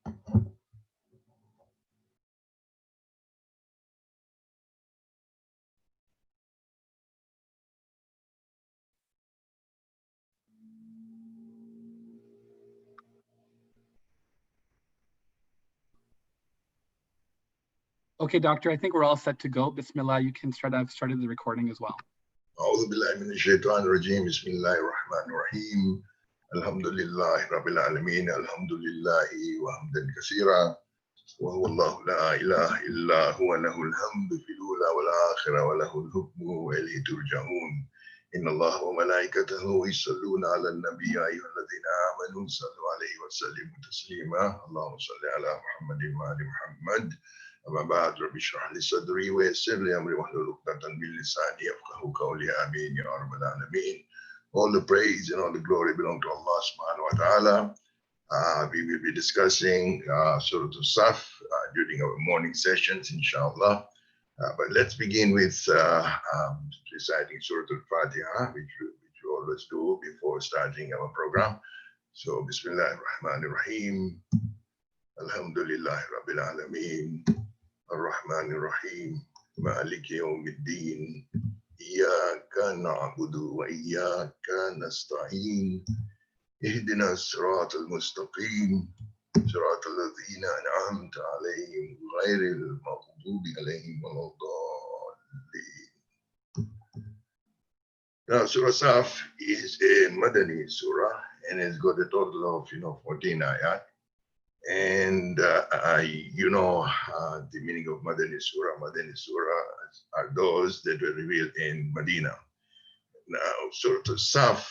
Okay, doctor, I think we're all set to go. Bismillah, you can start. I've started the recording as well. أعوذ بالله من الشيطان الرجيم بسم الله الرحمن الرحيم الحمد لله رب العالمين الحمد لله وحمدا كثيرا وهو الله لا إله إلا هو له الحمد في الأولى والآخرة وله الحكم وإليه ترجعون إن الله وملائكته يصلون على النبي يا أيها الذين آمنوا صلوا عليه وسلموا تسليما اللهم صل على محمد وآل محمد أما بعد رب اشرح لي صدري ويسر لي أمري واحلل عقدة من لساني يفقهوا قولي آمين يا رب العالمين. All the praise and all the glory belong to Allah subhanahu wa ta'ala. We will be discussing Surah Al-Saf during our morning sessions, inshallah. But let's begin with reciting Surah Al-Fatiha, which we always do before starting our program. So, Bismillah ar-Rahman ar-Rahim. Alhamdulillah Rabbil Alameen. Ar-Rahman ar-Rahim. Malik Yawmiddin. إياك نعبد وإياك نستعين اهدنا الصراط المستقيم صراط الذين أنعمت عليهم غير المغضوب عليهم ولا الضالين. Now, Surah Saf is a Madani surah, and it's got a total of 14 ayat. And the meaning of Madani surah. Madani surah are those that were revealed in Medina. Now, Surah Saf,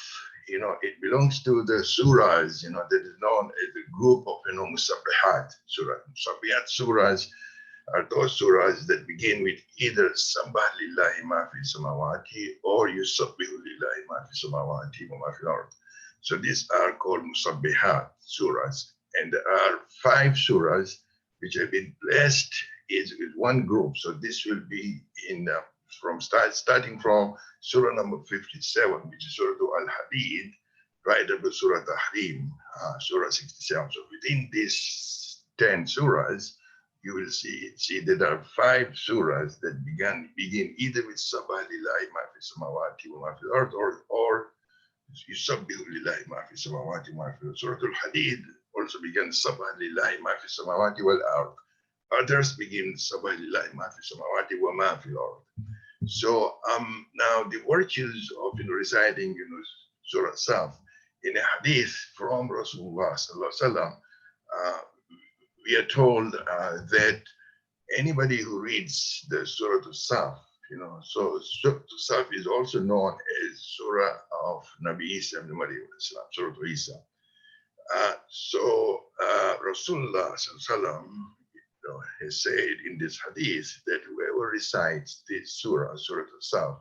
it belongs to the surahs, that is known as the group of, Musabbihat surah. Musabbihat surahs are those surahs that begin with either Sabbah lillahi ma fi samawati or Yusabbihu lillahi ma fi samawati wa ma fi al-ard. So these are called Musabbihat surahs. And there are 5 surahs which have been blessed is one group. So this will be starting from Surah number 57, which is Surah Al-Hadid, right up to Surah Tahrim, Surah 67. So within these 10 surahs, you will see that there are 5 surahs that begin either with Sabbah lillahi ma fi samawati wa ma fi al-ard or Yusabbihu lillahi ma fi samawati wa ma fi al-ard. Surah Al-Hadid also begins Sabbah lillahi ma fi samawati wal ard. Others begin Sabbah lillahi ma fi samawati wa ma fi al-ard. So now the virtues of reciting Surah Saf in a hadith from Rasulullah sallallahu alaihi wasallam, we are told that anybody who reads the Surah Saf, so Surah Saf is also known as Surah of Nabi Isa ibn Maryam, Surah Isa. So Rasulullah sallallahu alaihi wasallam has said in this hadith that whoever recites this surah, Surah Al-Saf,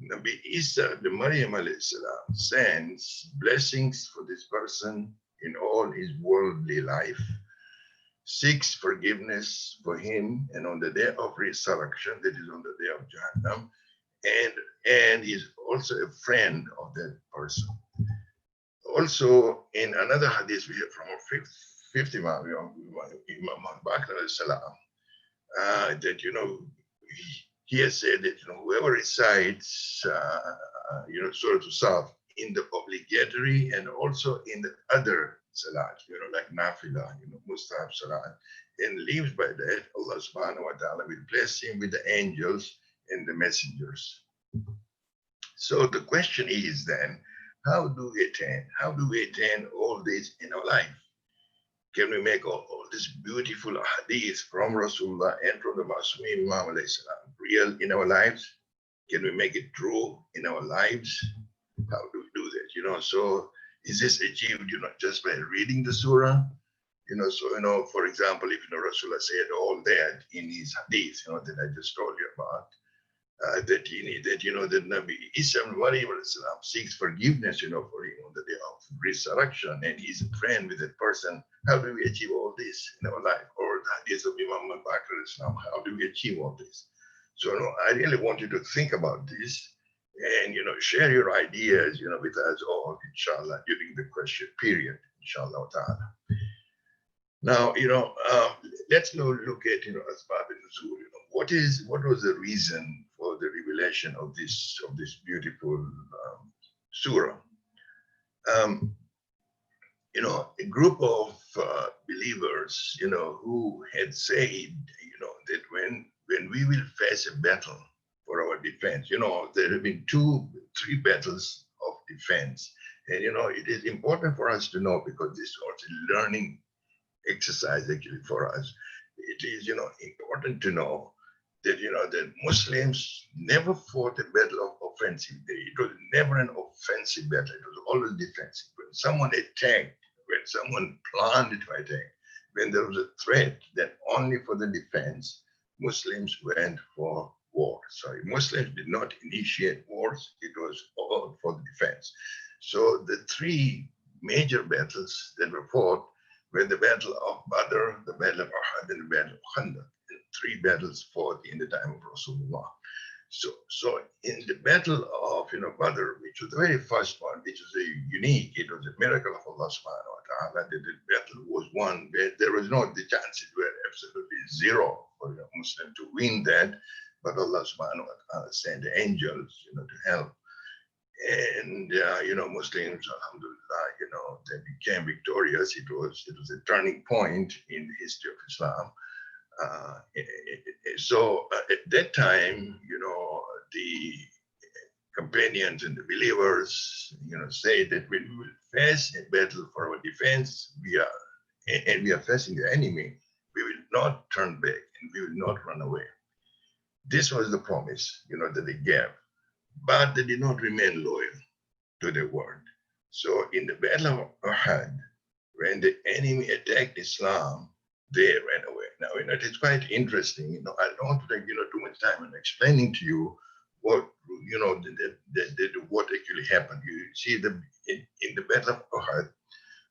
Nabi Isa ibn Maryam alayhi salam sends blessings for this person in all his worldly life, seeks forgiveness for him, and on the day of resurrection, that is on the day of Jahannam, and is also a friend of that person. Also, in another hadith we have from our fifth Imam Bakr salam, that he has said that whoever recites Surah Saf in the obligatory and also in the other salat, like nafila, mustahab salat, and lives by that, Allah subhanahu wa ta'ala will bless him with the angels and the messengers. So the question is then, how do we attain all this in our life? Can we make all this beautiful hadith from Rasulullah and from the Masumi Imam alayhi salam real in our lives? Can we make it true in our lives? How do we do that? So is this achieved, just by reading the surah? For example, if Rasulullah said all that in his hadith, that I just told you about, that Nabi Isa ibn Maryam seeks forgiveness, for him on the day of resurrection, and he's a friend with that person. How do we achieve all this in our life? Or the hadith of Imam Bakr, how do we achieve all this? So I really want you to think about this and share your ideas with us all, inshallah, during the question period, inshallah ta'ala. Now, let's now look at, Asbab al-Nuzul. What was the reason for the revelation of this beautiful surah? Um, a group of believers, who had said, that when we will face a battle for our defense, there have been three battles of defense. And, it is important for us to know, because this is also learning exercise actually for us. It is, important to know that, that Muslims never fought a battle of offensive. It was never an offensive battle. It was always defensive. When someone attacked, when someone planned to attack, when there was a threat, then only for the defense, Muslims went for war. Sorry, Muslims did not initiate wars. It was all for the defense. So the three major battles that were fought were the Battle of Badr, the Battle of Uhud, and the Battle of Khandaq. Three battles fought in the time of Rasulullah. So in the Battle of Badr, which was the very first one, which was unique, it was a miracle of Allah subhanahu wa ta'ala that the battle was won. There was no, the chances were absolutely zero for a Muslim to win that, but Allah subhanahu wa ta'ala sent angels, to help. And Muslims, alhamdulillah, they became victorious. It was a turning point in the history of Islam. So at that time, the companions and the believers, say that when we will face a battle for our defense, we are facing the enemy, we will not turn back and we will not run away. This was the promise, that they gave, but they did not remain loyal to their word. So in the Battle of Uhud, when the enemy attacked Islam, they ran away. Now, it is quite interesting. I don't want to take, too much time in explaining to you what, what actually happened. You see, in the Battle of Uhud,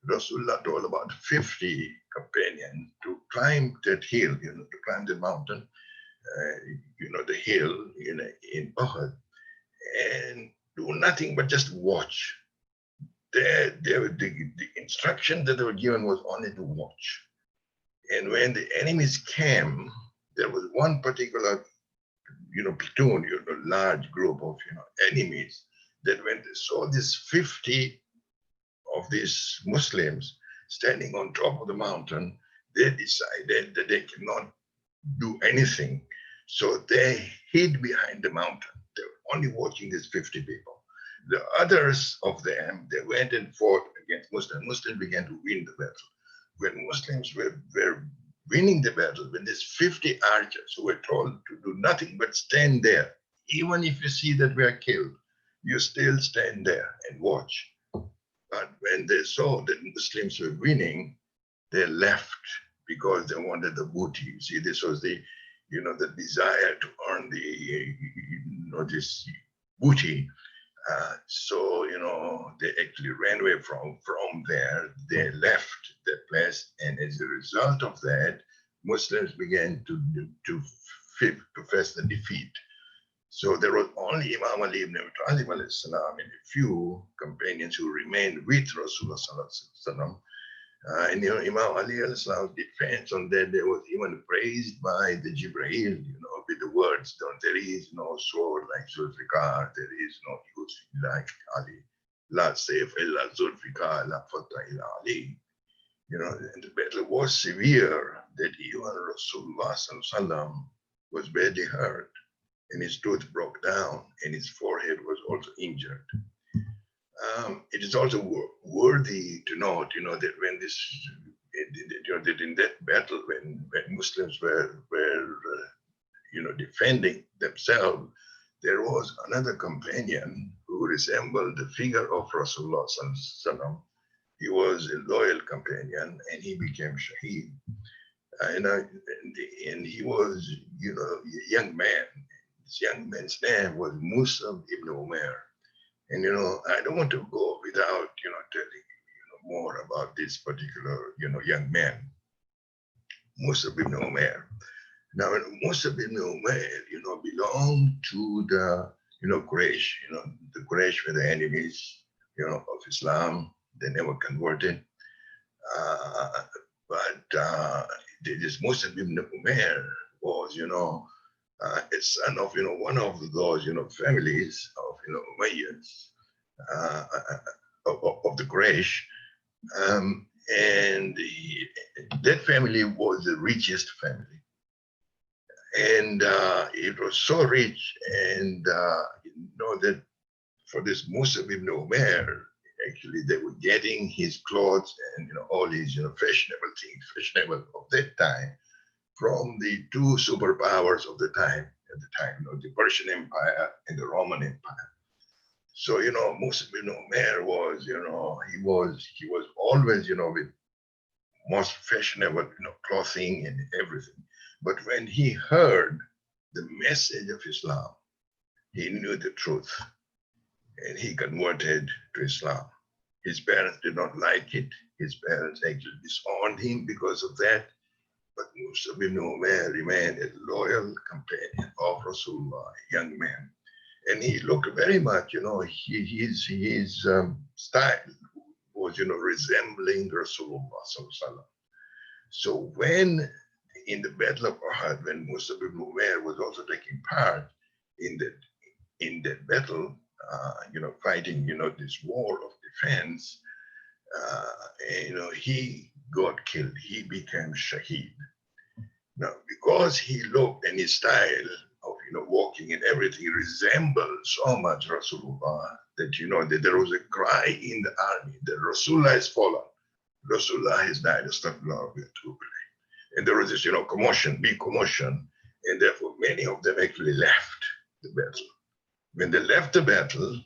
Rasulullah told about 50 companions to climb that hill, to climb the mountain, the hill in Uhud, and do nothing but just watch. The instruction that they were given was only to watch. And when the enemies came, there was one particular, platoon, large group of, enemies, that when they saw this 50 of these Muslims standing on top of the mountain, they decided that they cannot do anything. So they hid behind the mountain. They were only watching these 50 people. The others of them, they went and fought against Muslims. Muslims began to win the battle. When Muslims were winning the battle, when these 50 archers who were told to do nothing but stand there, even if you see that we are killed, you still stand there and watch. But when they saw that Muslims were winning, they left because they wanted the booty. You see, this was the desire to earn this booty. So they actually ran away from there. They left the place, and as a result of that, Muslims began to face the defeat. So there was only Imam Ali ibn Abi Talib and a few companions who remained with Rasulullah. And Imam Ali's defense on that day was even praised by the Jibreel, with the words, there is no sword like Zulfikar, there is no youth like Ali. La sayf illa Zulfikar, la fatah illa Ali. And the battle was severe that even Rasulullah was badly hurt, and his tooth broke down, and his forehead was also injured. It is also worthy to note, that when that in that battle, when Muslims were defending themselves, there was another companion who resembled the figure of Rasulullah Sallallahu. He was a loyal companion, and he became shaheed. And he was, a young man. This young man's name was Musab ibn Umair. And I don't want to go without telling more about this particular young man, Musab ibn Umair. Now, Musab ibn Umair, belonged to the Quraysh. The Quraysh were the enemies of Islam. They never converted. But this Musa ibn Umair was, a son of, one of those, families of, Umayyads, of the Quraysh. And that family was the richest family. And it was so rich, and that for this Musa ibn Umair, actually they were getting his clothes and all his fashionable things, fashionable of that time, from the two superpowers of the time at the time, the Persian Empire and the Roman Empire. So Musa ibn Umair was, he was always, with most fashionable, clothing and everything. But when he heard the message of Islam, he knew the truth, and he converted to Islam. His parents did not like it. His parents actually disowned him because of that. But Musa ibn Umair remained a loyal companion of Rasulullah, a young man. And he looked very much, his style was, resembling Rasulullah sallallahu alaihi wasallam. So when in the Battle of Uhud, when Musa ibn Umair was also taking part in that battle, fighting, this war of defense, he got killed. He became shaheed. Now, because he looked and his style of, walking and everything resembled so much Rasulullah that, that there was a cry in the army that Rasulullah has fallen. Rasulullah has died. And there was this, commotion, big commotion. And therefore, many of them actually left the battle. When they left the battle,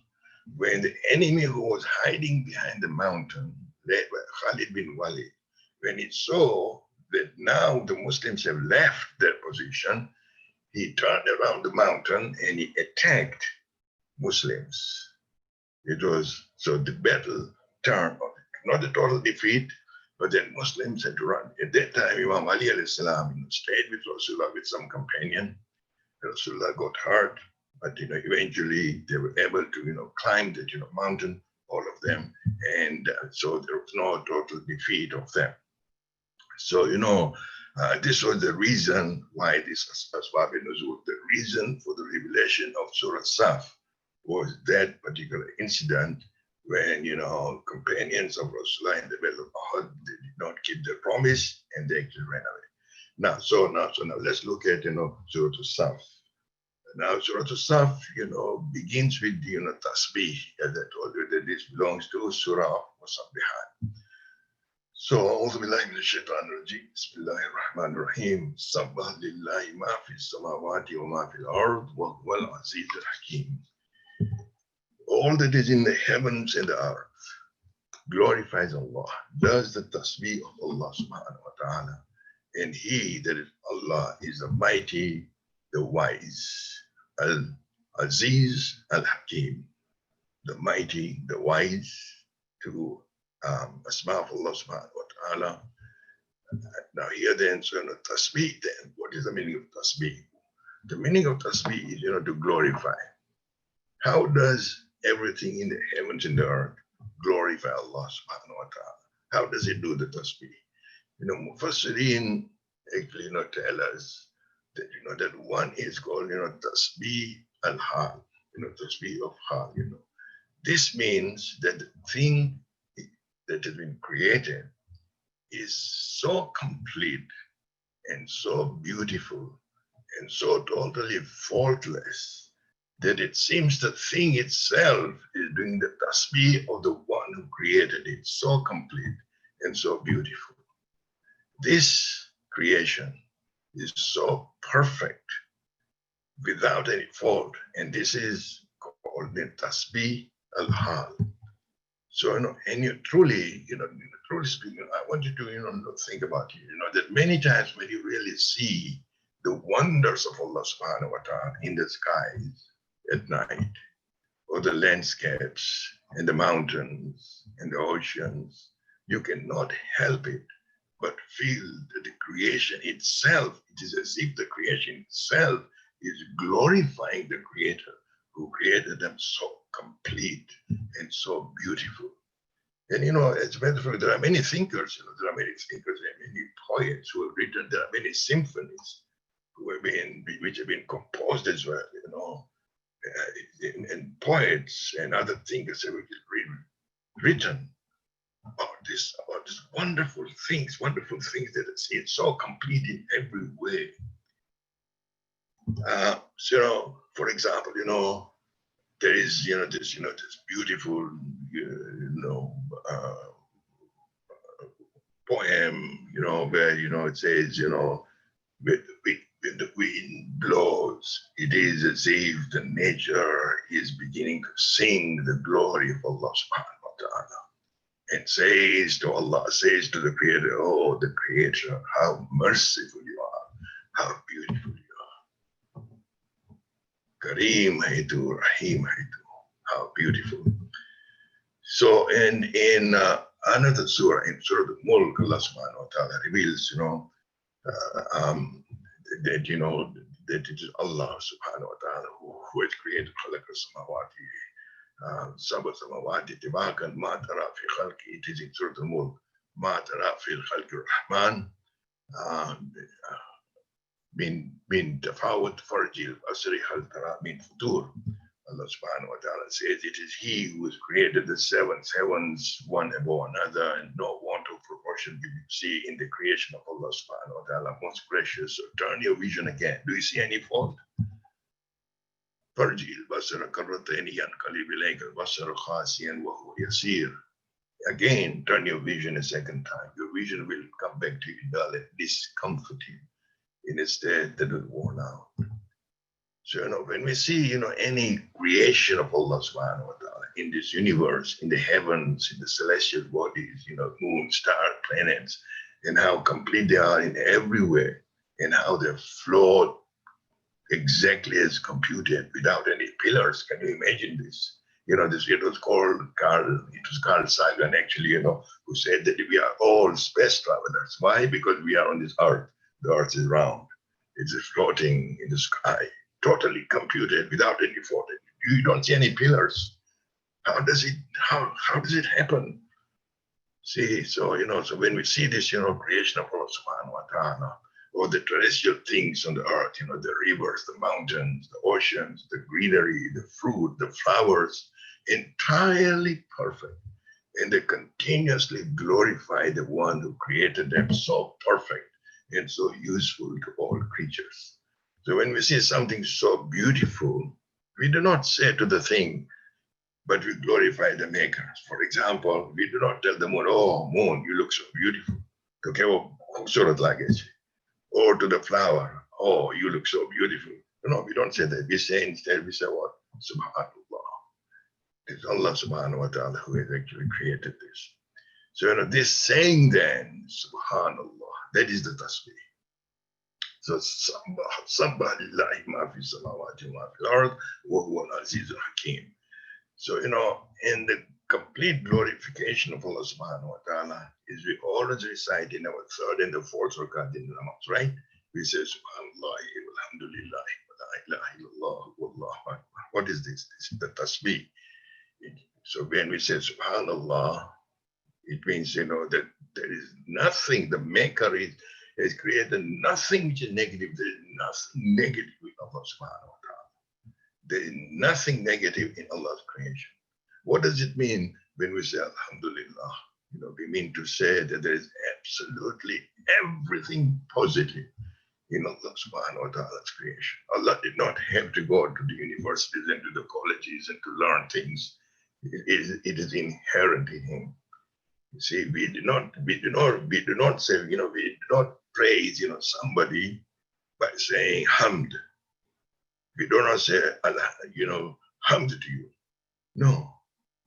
when the enemy who was hiding behind the mountain, led by Khalid bin Walid, when he saw that now the Muslims have left their position, he turned around the mountain and he attacked Muslims. It was, so the battle turned, not a total defeat, but then Muslims had to run. At that time, Imam Ali alayhi salam stayed with Rasulullah with some companion. Rasulullah got hurt, but eventually they were able to climb that mountain, all of them, and so there was no total defeat of them. So this was the reason why this Asbab al-Nuzul, the reason for the revelation of Surah Saf was that particular incident when companions of Rasulullah in the Battle of Uhud, they did not keep their promise and they actually ran away. Now let's look at Surah Saf. Now Surah Saf begins with tasbih, as I told you that this belongs to Surah of Musabbihat. So أعوذ بالله من الشيطان الرجيم بسم الله الرحمن الرحيم سبح لله ما في السماوات وما في الأرض وهو العزيز الحكيم. All that is in the heavens and the earth glorifies Allah, does the tasbih of Allah subhanahu wa ta'ala. And he, that is Allah, is the mighty, the wise, Al-Aziz, Al-Hakim, the mighty, the wise, to Asma of Allah subhanahu wa ta'ala. Now here then, so tasbih then, what is the meaning of tasbih? The meaning of tasbih is, to glorify. How does everything in the heavens and the earth glorify Allah subhanahu wa ta'ala? How does it do the tasbih? Mufassirin actually tell us that that one is called tasbih al-hal, tasbih of hal. This means that the thing that has been created is so complete and so beautiful and so totally faultless that it seems the thing itself is doing the tasbih of the one who created it, so complete and so beautiful. This creation is so perfect without any fault, and this is called the tasbih al-hal. So, and you truly, truly speaking, I want you to think about it, that many times when you really see the wonders of Allah subhanahu wa ta'ala in the skies at night, or the landscapes and the mountains and the oceans, you cannot help it but feel that the creation itself, it is as if the creation itself is glorifying the Creator who created them so complete and so beautiful. And you know, as a matter of fact, there are many thinkers, you know, there are many thinkers and many poets who have written, there are many symphonies which have been composed as well, you know, and poets and other thinkers have written about these wonderful things that it's so complete in every way. So, you know, for example, you know, there is, you know, this beautiful, you know, poem, you know, where, you know, it says, you know, when the wind blows, it is as if the nature is beginning to sing the glory of Allah subhanahu wa ta'ala. And says to Allah, says to the Creator, oh, the Creator, how merciful you are, how beautiful you are. Kareem hai tu, Rahim hai tu, how beautiful. So in another surah, in Surah Al-Mulk, Allah subhanahu wa ta'ala reveals, you know, that, you know, that it is Allah subhanahu wa ta'ala who has created khalaqa samawati سبع سماوات طباقا ما ترى في خلقه تجي سورة الملك ما ترى في الخلق الرحمن من تفاوت فرج البصر هل ترى من فطور. Allah subhanahu wa ta'ala says it is He who has created the seven heavens one above another, and no want of proportion will you see in the creation of Allah subhanahu wa ta'ala, most gracious. So turn your vision again. Do you see any fault? فرجي البصر كرتين ينقلب إليك البصر خاسئا وهو يسير. Again, turn your vision a second time. Your vision will come back to you dull and discomforting in a state that will worn out. So, you know, when we see, you know, any creation of Allah subhanahu wa ta'ala in this universe, in the heavens, in the celestial bodies, you know, moon, star, planets, and how complete they are in every way, and how they float exactly as computed without any pillars. Can you imagine this? You know, it was Carl Sagan actually, you know, who said that we are all space travelers. Why? Because we are on this earth. The earth is round. It's floating in the sky, totally computed without any thought. You don't see any pillars. How does it happen? See, so, you know, so when we see this, you know, creation of Allah subhanahu wa ta'ala, or the terrestrial things on the earth, you know, the rivers, the mountains, the oceans, the greenery, the fruit, the flowers, entirely perfect. And they continuously glorify the one who created them so perfect and so useful to all creatures. So when we see something so beautiful, we do not say to the thing, but we glorify the maker. For example, we do not tell the moon, oh, moon, you look so beautiful. Okay, well, or to the flower, oh, you look so beautiful. No, we don't say that. We say instead, we say what? Subhanallah. It's Allah subhanahu wa ta'ala who has actually created this. So, you know, this saying then, Subhanallah, that is the tasbih. So, Sabbahillahi ma fi samawati ma fi al-ard wa huwa al-azizul hakim. So, you know, in the complete glorification of Allah subhanahu wa ta'ala is we always recite in our third and the fourth rakat in namaz, right? We say Subhanallah, Alhamdulillah, la ilaha illallah, wallahu akbar. What is this? This is the tasbih. So when we say Subhanallah, it means, you know, that there is nothing, the maker has created nothing which is negative. There is nothing negative in Allah subhanahu wa ta'ala. There is nothing negative in Allah's creation. What does it mean when we say Alhamdulillah? You know, we mean to say that there is absolutely everything positive in Allah subhanahu wa ta'ala's creation. Allah did not have to go to the universities and to the colleges and to learn things. It is inherent in him. You see, we do not say, you know, we do not praise, you know, somebody by saying hamd. We do not say, you know, hamd to you. No.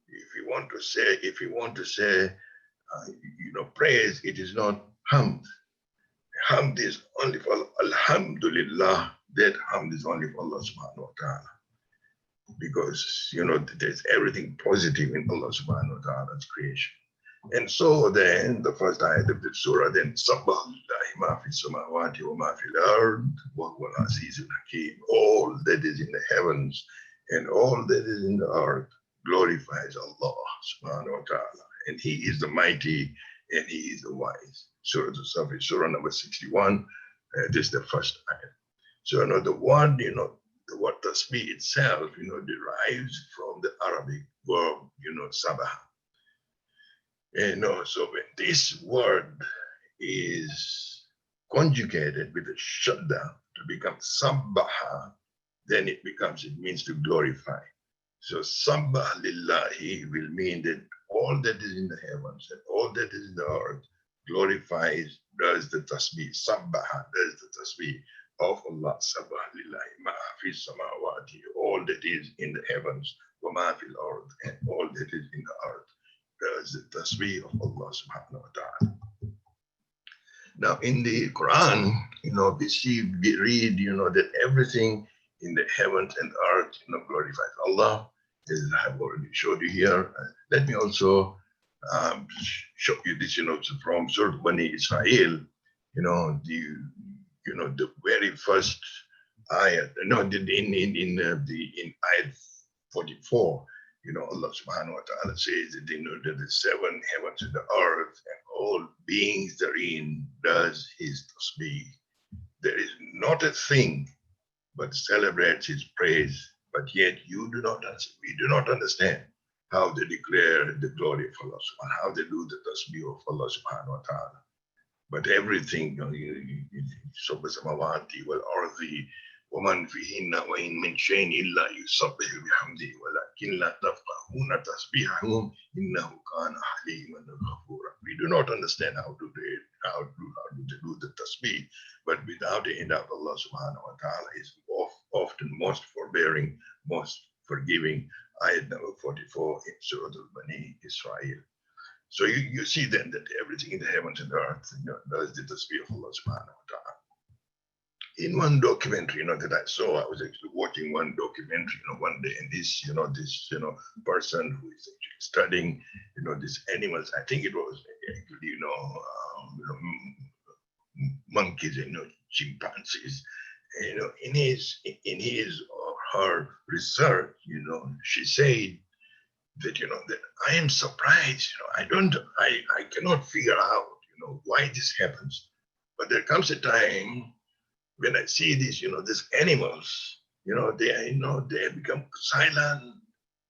If you want to say, you know, praise, it is not hamd. Hamd is only for Allah. Alhamdulillah. That hamd is only for Allah subhanahu wa ta'ala. Because, you know, there's everything positive in Allah subhanahu wa ta'ala's creation. And so then the first ayat of the surah, then Sabbahillahi ma fi samawati wa ma fi al-ard wa huwa al-azizul hakim. All that is in the heavens and all that is in the earth glorifies Allah subhanahu wa ta'ala. and he is the mighty, and he is the wise. Surah Al-Safi, Surah number 61. This is the first ayah. So, the word, the word tasbih itself, derives from the Arabic verb, sabah. So when this word is conjugated with a shadda to become sabbaha, then it means to glorify. So sabbah lillahi will mean that all that is in the heavens and all that is in the earth glorifies, does the tasbih, sabbaha, does the tasbih of Allah, sabbah lillahi, ma'afi samawati, all that is in the heavens, wa ma'afil earth, and all that is in the earth, does the tasbih of Allah subhanahu wa ta'ala. Now in the Quran, we read, that everything in the heavens and earth, glorifies Allah, as I have already showed you here. Let me also show you this, from Surah Bani Israel, the very first ayat, in ayat 44, Allah subhanahu wa ta'ala says that, that the seven heavens and the earth and all beings therein does his tasbih. There is not a thing but celebrates his praise, but yet we do not understand how they declare the glory of Allah subhanahu, how they do the tasbih of Allah subhanahu wa ta'ala. But everything, samawati wal ardi wa man fihinna wa in min shay'in illa yusabbihu bihamdihi walakin la tafqahuna tasbihahum innahu kana haliman ghafura. We do not understand how do they do the tasbih, but without the end of Allah subhanahu wa ta'ala is often most forbearing, most forgiving. Ayat number 44 in Surah Al-Bani Israel. So you see then that everything in the heavens and the earth does the tasbih of Allah subhanahu wa ta'ala. In one documentary, that I saw, I was actually watching one documentary, one day, and this, this, person who is actually studying, these animals. I think it was actually, monkeys and chimpanzees. In his or her research, she said that that I am surprised. I cannot figure out why this happens. But there comes a time when I see these these animals, they become silent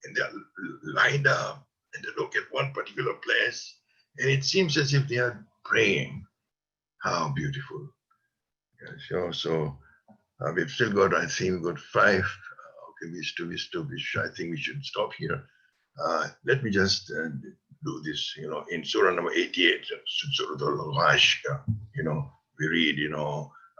and they are lined up and they look at one particular place, and it seems as if they are praying. How beautiful! Yeah, so we've still got, I think we've got 5. Okay, I think we should stop here. Let me just do this, in Surah number 88, Surah Al-Fajr, we read,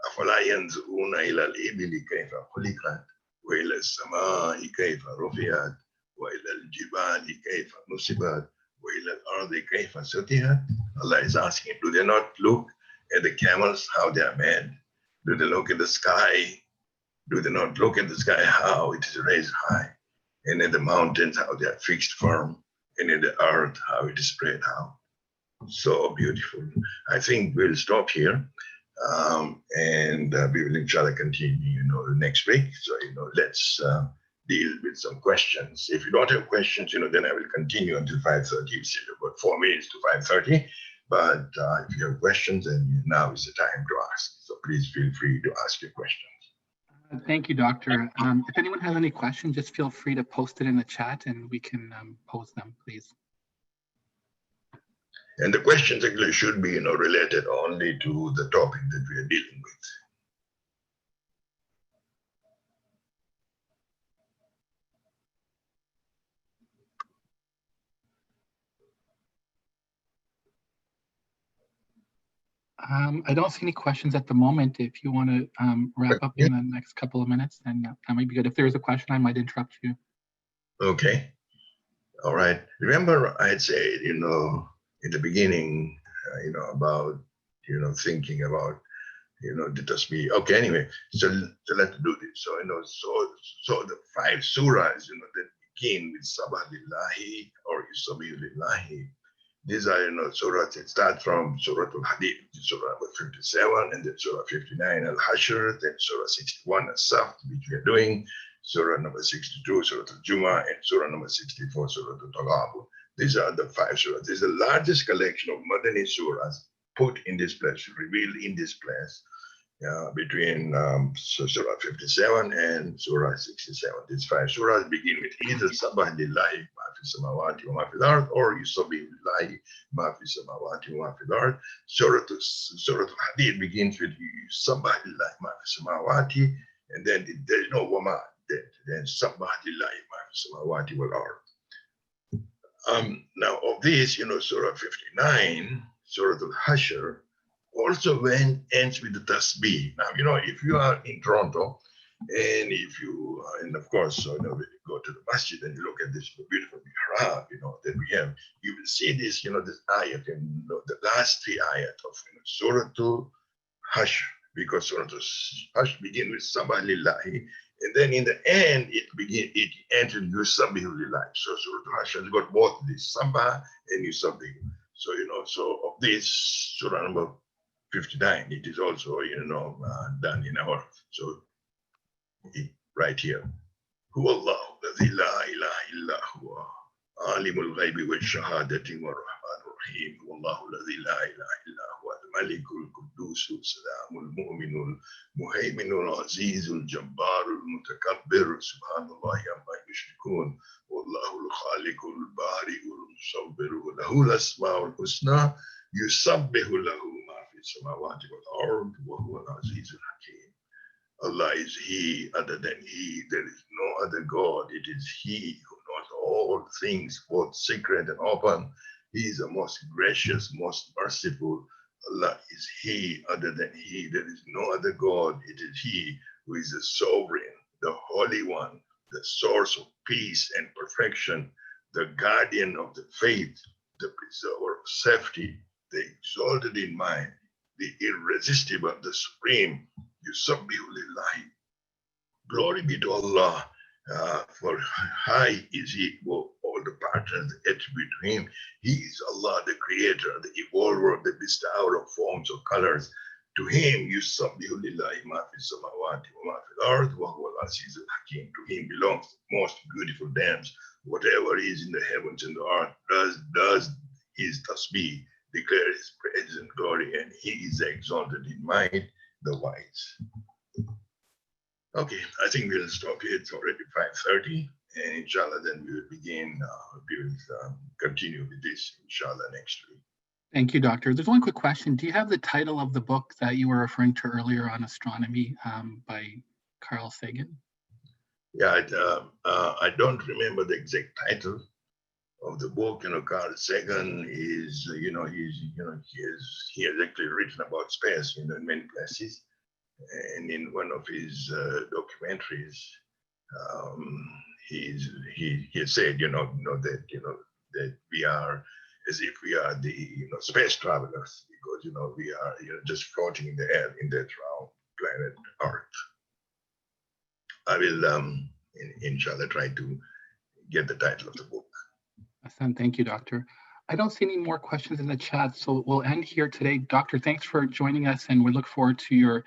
أَفَلَا يَنْظُرُونَ إِلَى الْإِبِلِ كَيْفَ خُلِقَتْ وَإِلَى السَّمَاءِ كَيْفَ رُفِعَتْ وَإِلَى الْجِبَالِ كَيْفَ نُصِبَتْ وَإِلَى الْأَرْضِ كَيْفَ سُطِحَتْ. Allah is asking, do they not look at the camels, how they are made? Do they look at the sky? Do they not look at the sky, how it is raised high? And in the mountains, how they are fixed firm, and in the earth, how it is spread out. So beautiful. I think we'll stop here, and we will inshallah continue, next week. So, let's deal with some questions. If you don't have questions, then I will continue until 5:30. It's about 4 minutes to 5:30. But if you have questions, then now is the time to ask. So please feel free to ask your questions. Thank you, Doctor. If anyone has any questions, just feel free to post it in the chat and we can pose them, please. And the questions actually should be, related only to the topic that we are dealing with. I don't see any questions at the moment. If you want to wrap up in the next couple of minutes, then that might be good. If there is a question, I might interrupt you. Okay. All right. Remember, I had said, in the beginning, about, thinking about, the tasbih. Okay. Anyway, so let's do this. So, so the 5 surahs, that begin with Sabah Lillahi or Yusabih Lillahi. These are, surahs that start from Surah Al-Hadid, Surah number 57, and then Surah 59, Al-Hashr, then Surah 61, As-Saft, which we are doing, Surah number 62, Surah Al-Jumu'ah, and Surah number 64, Surah Al-Taghabun. These are the 5 surahs. This is the largest collection of Madani surahs put in this place, revealed in this place, between Surah 57 and Surah 67. These 5 surahs begin with either Sabah Lillahi ma fi samawati wa ma fil ard, or Yusabbihu Lillahi ma fi samawati wa ma fil ard. Surah Hadid begins with Sabah Lillahi ma fi samawati, and then there's no wama. Then Sabah Lillahi ma fi samawati wal ard. Now of this, Surah 59, Surah Al-Hashr, also ends with the tasbih. Now, if you are in Toronto, and and of course, when you go to the masjid and you look at this beautiful mihrab, that we have, you will see this, this ayat, and the last 3 ayat of Surah Al-Hashr, because Surah Al-Hashr begins with Sabah Lillahi, and then in the end, it ends with Yusabbihu Lillahi. So Surah Al-Hashr has got both this Sabah and Yusabbihu. So, so of this Surah number 59, it is also, done in our, so right here. Huwa Allahu ladhi la ilaha illa huwa alimul ghaibi wa shahadati wa rahmanur rahim. Huwa Allahu ladhi la ilaha illa huwa al-malikul quddus salamul mu'minul muhayminul azizul jabbarul mutakabbir subhanallahi amma yushrikun. Wallahu al-khaliqul bari'ul musawwir lahu al-asmaul husna yusabbihu lahu ma fi samawati wal ard wa huwa al-azizul hakim. Allah is He, other than He, there is no other God. It is He who knows all things, both secret and open. He is the most gracious, most merciful. Allah is He, other than He, there is no other God. It is He who is the sovereign, the Holy One, the source of peace and perfection, the guardian of the faith, the preserver of safety, the exalted in mind, the irresistible, the supreme. Yusabbihu Lillahi. Glory be to Allah, for high is He, all the partners, the attribute to Him. He is Allah, the creator, the evolver, the bestower of forms or colors. To Him, Yusabbihu Lillahi ma fi samawati wa ma fil ard wa huwa al-aziz al-hakim. To Him belongs the most beautiful dance. Whatever is in the heavens and the earth does His tasbih, declare His praise and glory, and He is exalted in might, the wise. Okay, I think we'll stop here. It's already 5:30, and inshallah, then we will begin. We will continue with this, inshallah, next week. Thank you, Doctor. There's one quick question. Do you have the title of the book that you were referring to earlier on astronomy by Carl Sagan? Yeah, I don't remember the exact title of the book. Carl Sagan is, he has actually written about space, in many places, and in one of his documentaries, he has said, that we are as if we are the space travelers, because we are just floating in the air in that round planet Earth. I will, inshallah, try to get the title of the book. Awesome. Thank you, Doctor. I don't see any more questions in the chat, so we'll end here today. Doctor, thanks for joining us, and we look forward to your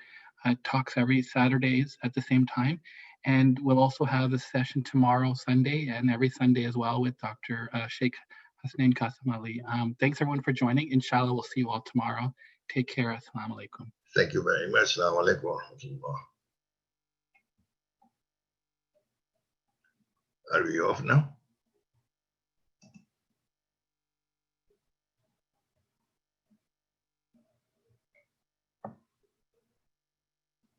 talks every Saturdays at the same time. And we'll also have a session tomorrow, Sunday, and every Sunday as well with Dr. Sheikh Hasnain Qasim Ali. Thanks everyone for joining. Inshallah, we'll see you all tomorrow. Take care. Assalamu alaikum. Thank you very much. Assalamu alaikum wa rahmatullah. Are we off now?